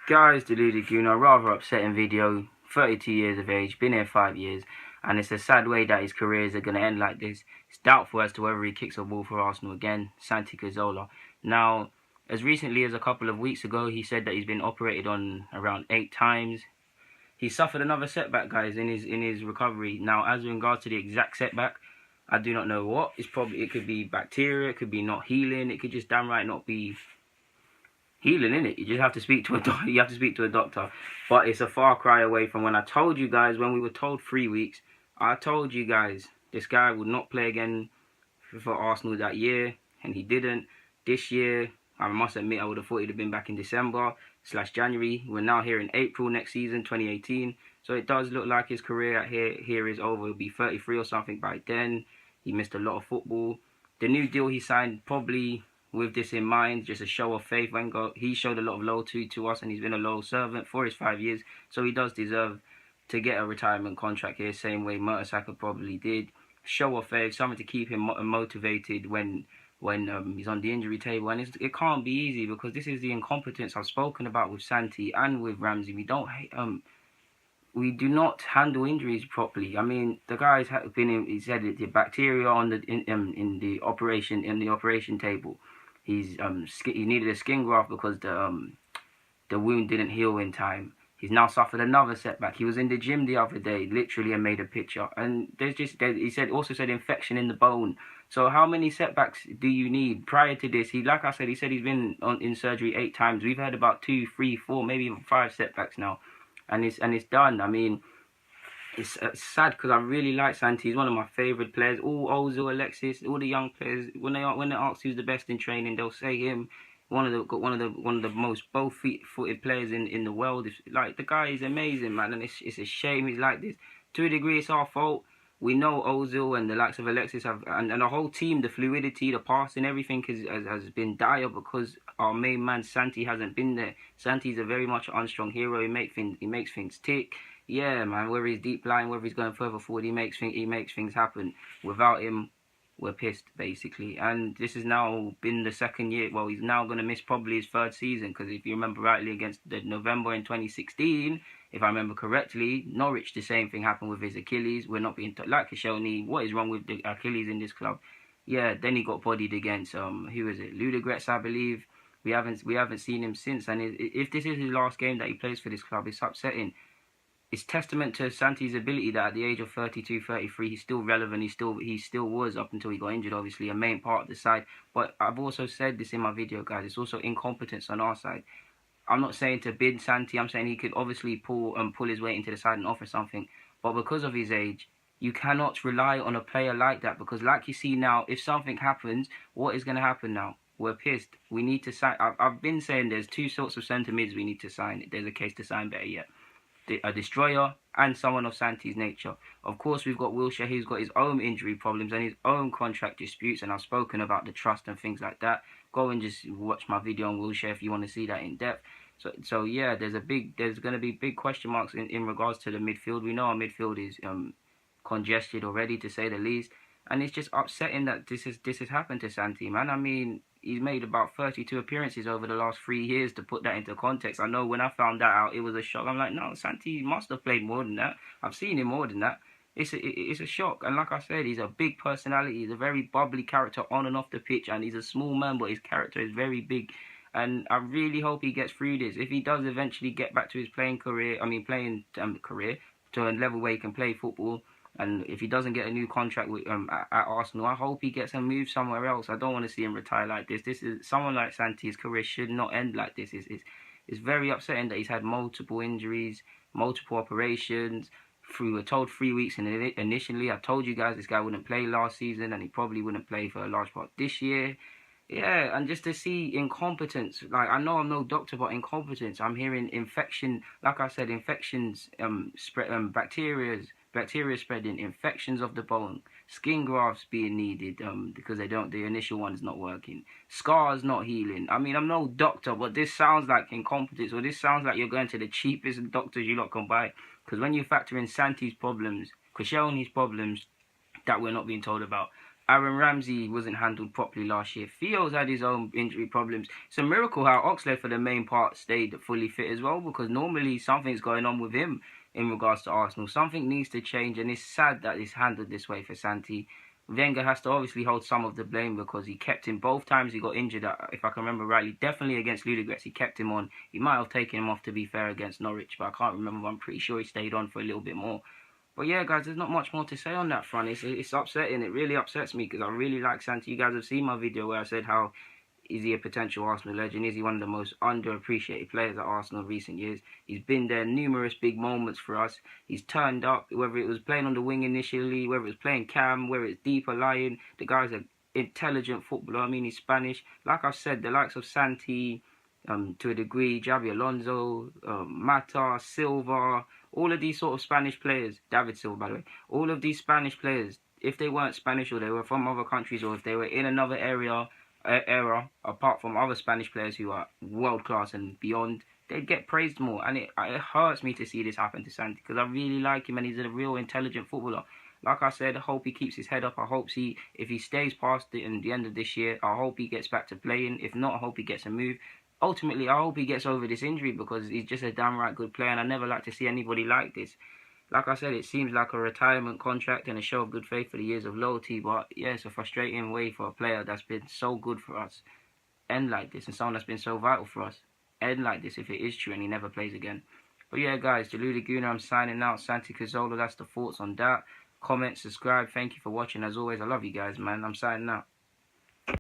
Guys, deluded Guna, rather upsetting video. 32 years of age, been here 5 years, and it's a sad way that his careers are going to end like this. It's doubtful as to whether he kicks a ball for Arsenal again. Santi Cazorla. Now, as recently as a couple of weeks ago, he said that he's been operated on around 8 times. He suffered another setback, guys, in his recovery. Now, as in regards to the exact setback, I do not know what. It could be bacteria, it could be not healing, it could just damn right not be healing, innit? You just have to speak to a doctor. You have to speak to a doctor. But it's a far cry away from when I told you guys, when we were told 3 weeks, I told you guys this guy would not play again for Arsenal that year, and he didn't. This year, I must admit, I would have thought he'd have been back in December/January. We're now here in April next season, 2018. So it does look like his career here is over. He'll be 33 or something by then. He missed a lot of football. The new deal he signed, probably with this in mind, just a show of faith. He showed a lot of loyalty to us, and he's been a loyal servant for his 5 years. So he does deserve to get a retirement contract here, same way Mertesacker probably did. Show of faith, something to keep him motivated when he's on the injury table. And it can't be easy, because this is the incompetence I've spoken about with Santi and with Ramsey. We do not handle injuries properly. I mean, the guy's been in. He said the bacteria on in the operation table. He needed a skin graft because the wound didn't heal in time. He's now suffered another setback. He was in the gym the other day, literally, and made a picture. And he also said infection in the bone. So how many setbacks do you need? Prior to this, like I said, he said he's been in surgery 8 times. We've had about 2, 3, 4, maybe even 5 setbacks now, and it's done. I mean, it's sad because I really like Santi. He's one of my favourite players. All Ozil, Alexis, all the young players, when they ask who's the best in training, they'll say him. One of the most both-footed players in the world. Like, the guy is amazing, man, and it's a shame he's like this. To a degree, it's our fault. We know Ozil and the likes of Alexis and the whole team, the fluidity, the passing, everything has been dire because our main man Santi hasn't been there. Santi's a very much unstrung hero. He makes things tick. Yeah, man. Whether he's deep lying, whether he's going further forward, he makes things happen. Without him, we're pissed, basically. And this has now been the 2nd year. Well, he's now going to miss probably his 3rd season, because if you remember rightly, against the November in 2016, if I remember correctly, Norwich, the same thing happened with his Achilles. We're not being like Koscielny. What is wrong with the Achilles in this club? Yeah, then he got bodied against who is it? Ludogorets, I believe. We haven't seen him since. And if this is his last game that he plays for this club, it's upsetting. It's testament to Santi's ability that at the age of 32, 33, he's still relevant. He still was, up until he got injured, obviously, a main part of the side. But I've also said this in my video, guys. It's also incompetence on our side. I'm not saying to bid Santi. I'm saying he could obviously pull his weight into the side and offer something. But because of his age, you cannot rely on a player like that. Because like you see now, if something happens, what is going to happen now? We're pissed. We need to sign. I've been saying there's 2 sorts of centre mids we need to sign. There's a case to sign better yet. A destroyer and someone of Santi's nature. Of course, we've got Wilshere, who's got his own injury problems and his own contract disputes, and I've spoken about the trust and things like that. Go and just watch my video on Wilshere if you want to see that in depth. So yeah, there's going to be big question marks in regards to the midfield. We know our midfield is congested already, to say the least, and it's just upsetting that this has happened to Santi, man. I mean, he's made about 32 appearances over the last 3 years. To put that into context, I know when I found that out, it was a shock. I'm like, no, Santi must have played more than that. I've seen him more than that. It's a shock. And like I said, he's a big personality. He's a very bubbly character on and off the pitch. And he's a small man, but his character is very big. And I really hope he gets through this. If he does eventually get back to his playing career to a level where he can play football, and if he doesn't get a new contract with at Arsenal, I hope he gets a move somewhere else. I don't want to see him retire like this. This is someone like Santi. His career should not end like this. It's very upsetting that he's had multiple injuries, multiple operations. We were told 3 weeks, and initially I told you guys this guy wouldn't play last season, and he probably wouldn't play for a large part this year. Yeah, and just to see incompetence, like, I know I'm no doctor, but incompetence. I'm hearing infection, like I said, infections, spread, bacteria spreading, infections of the bone, skin grafts being needed because the initial one's not working, scars not healing. I mean, I'm no doctor, but this sounds like incompetence, or this sounds like you're going to the cheapest doctors you lot can buy. Because when you factor in Santi's problems, Koscielny's problems that we're not being told about, Aaron Ramsey wasn't handled properly last year. Theo's had his own injury problems. It's a miracle how Oxlade for the main part stayed fully fit as well, because normally something's going on with him in regards to Arsenal. Something needs to change, and it's sad that it's handled this way for Santi. Wenger has to obviously hold some of the blame because he kept him both times he got injured, if I can remember rightly. Definitely against Ludogorets, he kept him on. He might have taken him off, to be fair, against Norwich, but I can't remember. I'm pretty sure he stayed on for a little bit more. But yeah, guys, there's not much more to say on that front. It's upsetting. It really upsets me because I really like Santi. You guys have seen my video where I said how is he a potential Arsenal legend? Is he one of the most underappreciated players at Arsenal in recent years? He's been there numerous big moments for us. He's turned up, whether it was playing on the wing initially, whether it was playing cam, whether it's deeper lying. The guy's an intelligent footballer. I mean, he's Spanish. Like I've said, the likes of Santi, to a degree, Javi Alonso, Mata, Silva, all of these sort of Spanish players, David Silva, by the way, all of these Spanish players, if they weren't Spanish or they were from other countries or if they were in another era, apart from other Spanish players who are world class and beyond, they'd get praised more. And it hurts me to see this happen to Santi because I really like him and he's a real intelligent footballer. Like I said, I hope he keeps his head up. I hope if he stays past it in the end of this year, I hope he gets back to playing. If not, I hope he gets a move. Ultimately, I hope he gets over this injury because he's just a damn right good player and I never like to see anybody like this. Like I said, it seems like a retirement contract and a show of good faith for the years of loyalty. But yeah, it's a frustrating way for a player that's been so good for us end like this, and someone that's been so vital for us end like this if it is true and he never plays again. But yeah, guys, Jalou Laguna, I'm signing out. Santi Cazorla, that's the thoughts on that. Comment, subscribe. Thank you for watching. As always, I love you guys, man. I'm signing out.